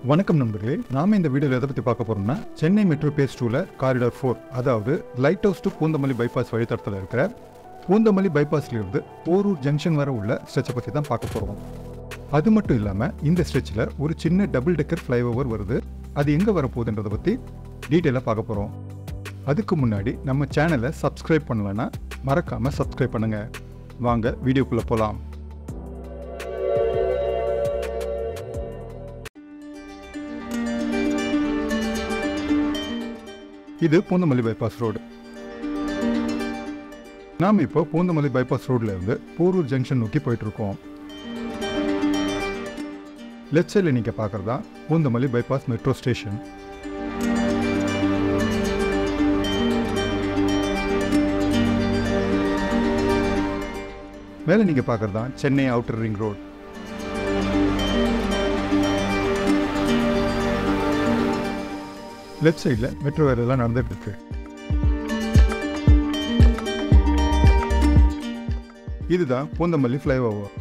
வணக்கம் நண்பர்களே, நாம இந்த வீடியோவில் எதை பற்றி பார்க்க போறோம்னா சென்னை மெட்ரோ பேஸ் 2ல காரிடார் 4, அதாவது light house to Poonamallee bypass வழித்தடத்தில் இருக்கிற பூந்தமல்லி பைபாஸ்லேருந்து போரூர் ஜங்ஷன் வரை உள்ள ஸ்ட்ரெச்சை பற்றி தான் பார்க்க போகிறோம். அது மட்டும் இல்லாமல் இந்த ஸ்ட்ரெச்சில் ஒரு சின்ன டபுள் டெக்கர் ஃப்ளைஓவர் வருது. அது எங்கே வரப்போகுதுன்றதை பற்றி டீட்டெயிலாக பார்க்க போகிறோம். அதுக்கு முன்னாடி நம்ம சேனலை சப்ஸ்கிரைப் பண்ணலைன்னா மறக்காமல் சப்ஸ்கிரைப் பண்ணுங்கள். வாங்க வீடியோக்குள்ளே போகலாம். இது பூந்தமல்லி பைபாஸ் ரோடு. நாம் இப்போ பூந்தமல்லி பைபாஸ் ரோட்ல இருந்து போரூர் ஜங்ஷன் நோக்கி போயிட்டு இருக்கோம். லெஃப்ட் சைடில் நீங்க பார்க்கறதா பூந்தமல்லி பைபாஸ் மெட்ரோ ஸ்டேஷன். மேலே நீங்க பார்க்கறதா Chennai outer ring road. Left சைடில் மெட்ரோ வேலையெல்லாம் நடந்துட்டு இருக்கு. இதுதான் பூந்தமல்லி ஃப்ளைஓவர்.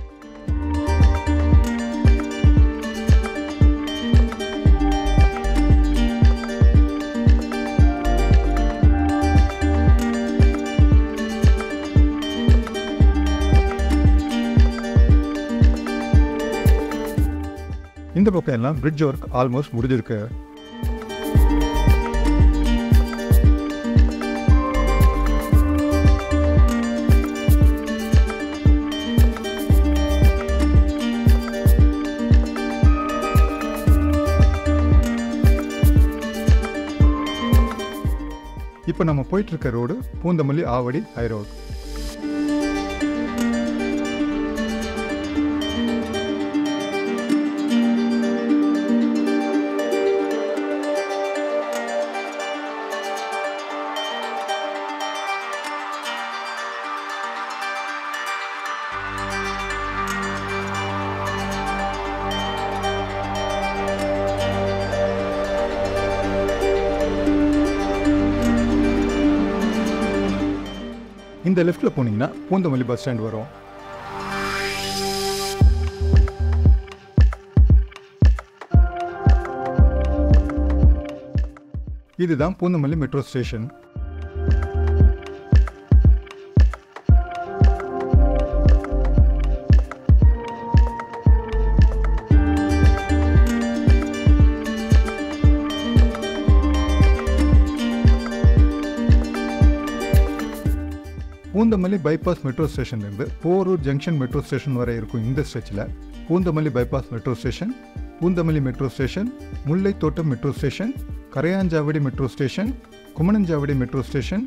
இந்த பக்கம் எல்லாம் பிரிட்ஜ் ஒர்க் ஆல்மோஸ்ட் முடிஞ்சிருக்கு. இப்போ நம்ம போயிட்டு இருக்க road Poonamallee Avadi high road. இந்த லெஃப்ட்ல போனீங்கன்னா பூந்தமல்லி பஸ் ஸ்டாண்ட் வரும். இதுதான் Poonamallee metro station. Poonamallee bypass metro ஸ்டேஷன்லேருந்து போரூர் ஜங்ஷன் மெட்ரோ ஸ்டேஷன் வரை இருக்கும் இந்த ஸ்ட்ரெச்சில் Poonamallee bypass metro station, Poonamallee metro station, Mullaithottam metro station, Karayanchavadi metro station, Kumananchavadi metro station,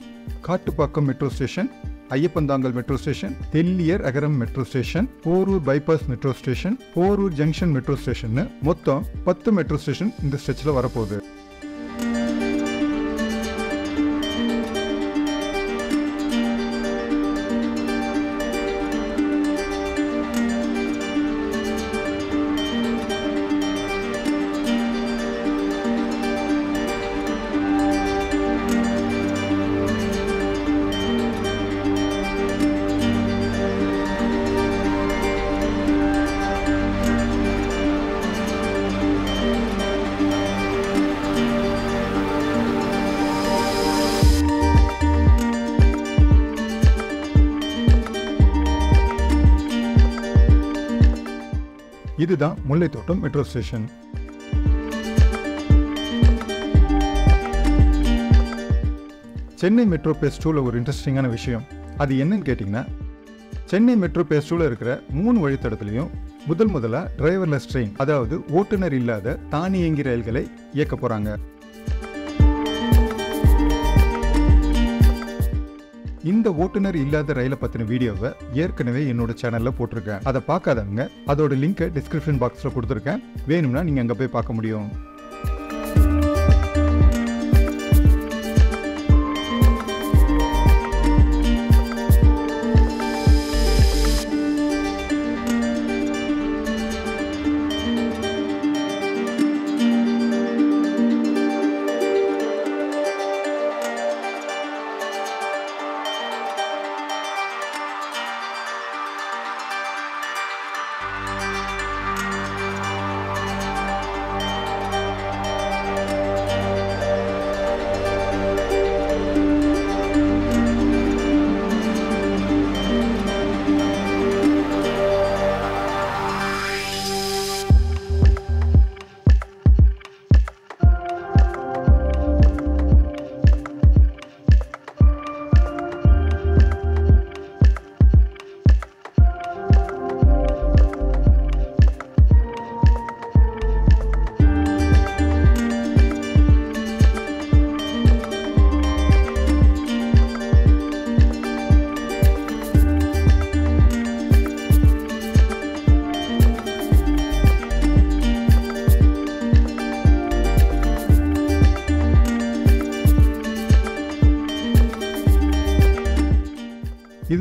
Kattupakkam metro station, Iyyappanthangal metro station, Thelliyar Agaram metro station, Porur bypass metro station, Porur junction metro station, மொத்தம் 10 metro station இந்த ஸ்ட்ரெச்சில் வரப்போகுது. இதுதான் Mullaithottam metro station. Chennai metro phase 2ல ஒரு இன்ட்ரெஸ்டிங்கான விஷயம், அது என்னன்னு கேட்டிங்கன்னா, சென்னை மெட்ரோ பேஸ் 2ல இருக்கிற 3 வழித்தடத்துலையும் முதல்ல டிரைவர்லெஸ் ட்ரெயின், அதாவது ஓட்டுநர் இல்லாத தானியங்கி ரயில்களை இயக்க போறாங்க. இந்த ஓட்டுநர் இல்லாத ரயிலை பத்தின வீடியோவை ஏற்கனவே என்னோட சேனல்ல போட்டிருக்கேன். அதை பார்க்காதவங்க அதோட லிங்கை டிஸ்கிரிப்ஷன் பாக்ஸ்ல கொடுத்துருக்கேன். வேணும்னா நீங்க அங்க போய் பார்க்க முடியும்.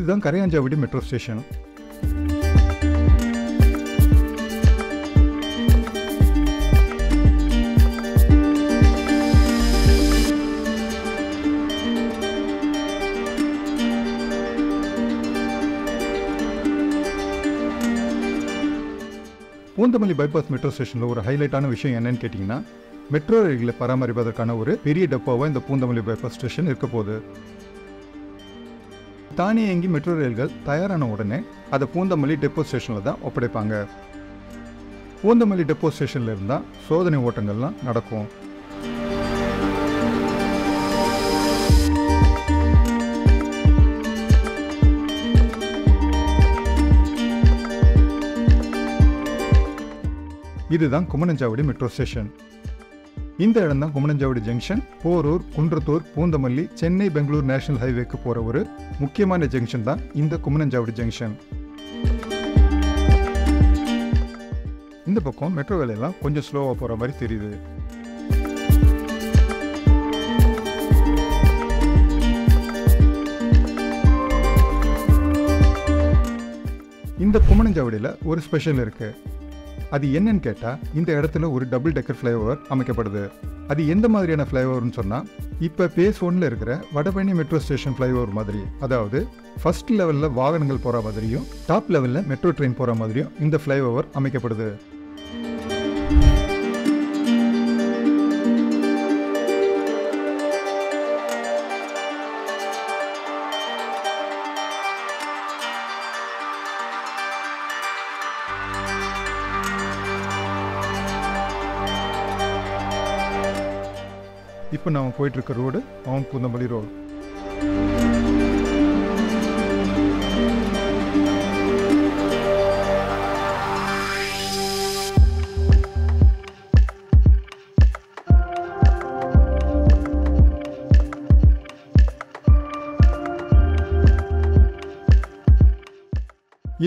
இதுதான் Karayanchavadi metro station. Poonamallee bypass metro ஸ்டேஷனில் ஒரு ஹைலைட்டான விஷயம் என்னன்னு கேட்டிங்கன்னா, மெட்ரோ ரயில்களை பராமரிப்பதற்கான ஒரு பெரிய டெப்போவாக இந்த பூந்தமல்லி பைபாஸ் ஸ்டேஷன் இருக்க போகுது. தானியங்கி மெட்ரோ ரயில்கள் தயாரான உடனே அதை பூந்தமல்லி டெப்போ ஸ்டேஷனில் தான் ஒப்படைப்பாங்க. பூந்தமல்லி டெப்போ ஸ்டேஷனில் இருந்தால் சோதனை ஓட்டங்கள்லாம் நடக்கும். இதுதான் குமணஞ்சாவடி மெட்ரோ ஸ்டேஷன். இந்த இடம் தான் குமணஞ்சாவடி ஜங்ஷன். போரூர், குன்றத்தூர், பூந்தமல்லி, சென்னை, பெங்களூர் நேஷனல் ஹைவேக்கு போகிற ஒரு முக்கியமான ஜங்ஷன் தான் இந்த குமணஞ்சாவடி ஜங்ஷன். இந்த பக்கம் மெட்ரோ வேலையெல்லாம் கொஞ்சம் ஸ்லோவாக போகிற மாதிரி தெரியுது. இந்த குமணஞ்சாவடியில் ஒரு ஸ்பெஷல் இருக்கு. அது என்னன்னு கேட்டால், இந்த இடத்துல ஒரு டபுள் டெக்கர் ஃப்ளைஓவர் அமைக்கப்படுது. அது எந்த மாதிரியான ஃப்ளைஓவர்னு சொன்னால், இப்போ பேஸ் 1ல் இருக்கிற வடபழனி மெட்ரோ ஸ்டேஷன் ஃப்ளைஓவர் மாதிரி, அதாவது ஃபர்ஸ்ட் லெவலில் வாகனங்கள் போகிற மாதிரியும் டாப் லெவலில் மெட்ரோ ட்ரெயின் போகிற மாதிரியும் இந்த ஃப்ளைஓவர் அமைக்கப்படுது. இப்போ நம்ம போயிட்டு இருக்க ரோடு மவுண்ட் பூந்தமல்லி ரோடு.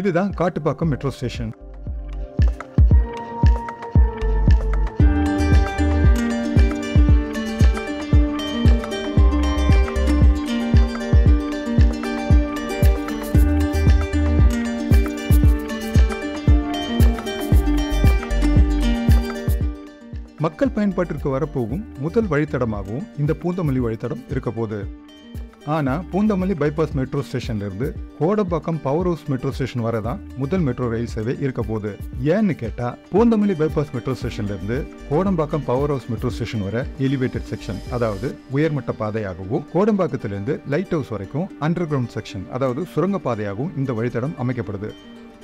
இதுதான் காட்டுப்பாக்கம் மெட்ரோ ஸ்டேஷன். மக்கள் பயன்பாட்டிற்கு வரப்போகும் முதல் வழித்தடமாகவும் இந்த பூந்தமல்லி வழித்தடம் இருக்க போகுது. ஆனால் பூந்தமல்லி பைபாஸ் மெட்ரோ ஸ்டேஷன்லேருந்து Kodambakkam power house metro station வரை தான் முதல் மெட்ரோ ரயில் சேவை இருக்க போகுது. ஏன்னு கேட்டால், பூந்தமல்லி பைபாஸ் மெட்ரோ ஸ்டேஷன்லேருந்து Kodambakkam power house metro station வரை எலிவேட்டட் செக்ஷன், அதாவது உயர்மட்ட பாதையாகவும், கோடம்பாக்கத்திலிருந்து லைட் ஹவுஸ் வரைக்கும் அண்டர் கிரவுண்ட் செக்ஷன், அதாவது சுரங்கப்பாதையாகவும் இந்த வழித்தடம் அமைக்கப்படுது.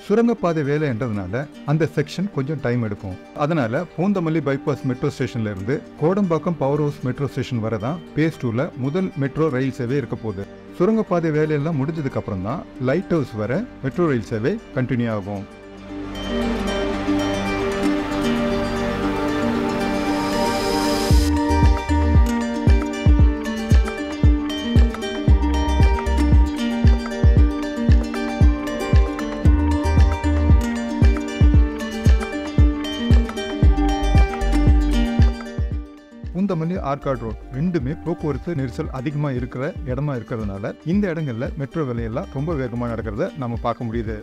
சுரங்கப்பாதை வேலைன்றதுனால அந்த செக்ஷன் கொஞ்சம் டைம் எடுக்கும். அதனால பூந்தமல்லி பைபாஸ் மெட்ரோ ஸ்டேஷன்ல இருந்து Kodambakkam power house metro station வரை தான் பேஸ் 2ல முதல் மெட்ரோ ரயில் சேவை இருக்க போகுது. சுரங்கப்பாதை வேலையெல்லாம் முடிஞ்சதுக்கு அப்புறம் தான் லைட் ஹவுஸ் வரை மெட்ரோ ரயில் சேவை கண்டினியூ ஆகும். பூந்தமல்லி ஆர்காட் ரோட் ரெண்டுமே போக்குவரத்து நெரிசல் அதிகமாக இருக்கிற இடமா இருக்கிறதுனால இந்த இடங்கள்ல மெட்ரோ வேலையெல்லாம் ரொம்ப வேகமாக நடக்கிறத நம்ம பார்க்க முடியுது.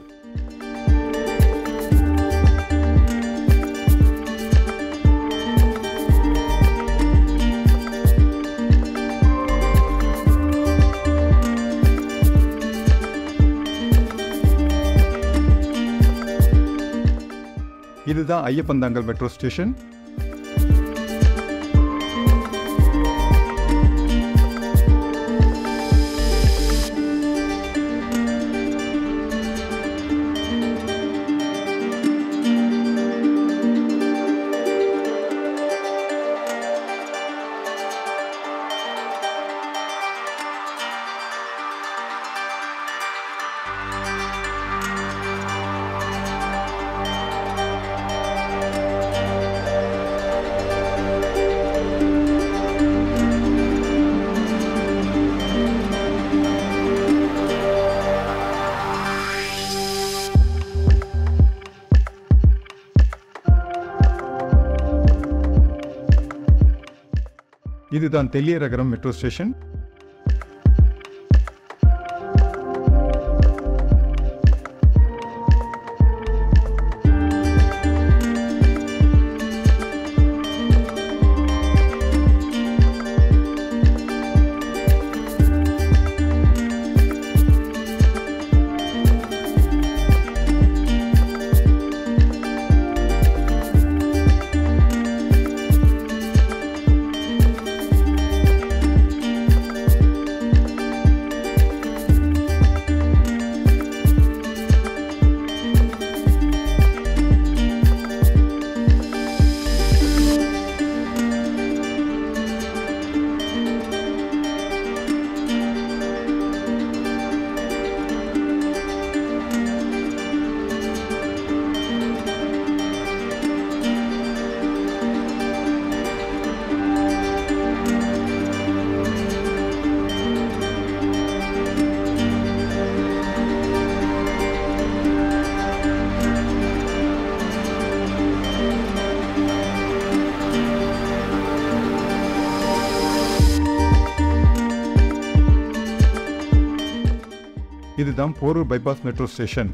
இதுதான் ஐயப்பந்தாங்கல் மெட்ரோ ஸ்டேஷன். இதுதான் தெல்லியரகரம் மெட்ரோ ஸ்டேஷன். இதுதான் போரூர் பைபாஸ் மெட்ரோ ஸ்டேஷன்.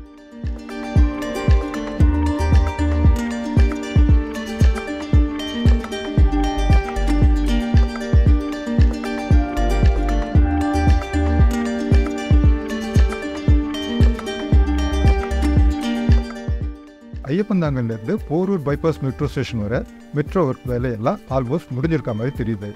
ஐயப்பந்தாங்கல்லேருந்து போரூர் பைபாஸ் மெட்ரோ ஸ்டேஷன் வர மெட்ரோ ஒர்க் வேலையெல்லாம் ஆல்மோஸ்ட் முடிஞ்சிருக்க மாதிரி தெரியுது.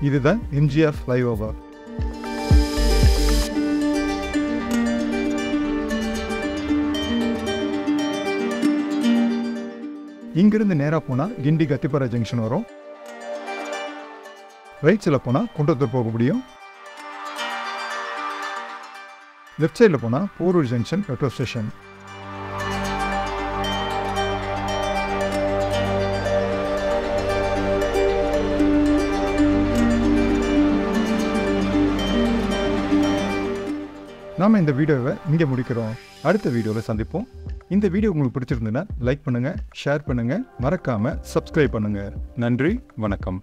இதுதான் எம்ஜிஆர் ஃப்ளைஓவர். இங்கிருந்து நேராக போனால் கிண்டி கத்திப்பாரா ஜங்ஷன் வரும். ரைட் சைடில் போனால் குன்றத்தூர் போக முடியும். லெஃப்ட் சைடில் போனால் போரூர் ஜங்ஷன் மெட்ரோ ஸ்டேஷன். நாம் இந்த வீடியோவை இங்கே முடிக்கிறோம். அடுத்த வீடியோவில் சந்திப்போம். இந்த வீடியோ உங்களுக்கு பிடிச்சிருந்ததுன்னா லைக் பண்ணுங்கள், ஷேர் பண்ணுங்கள், மறக்காமல் சப்ஸ்கிரைப் பண்ணுங்கள். நன்றி, வணக்கம்.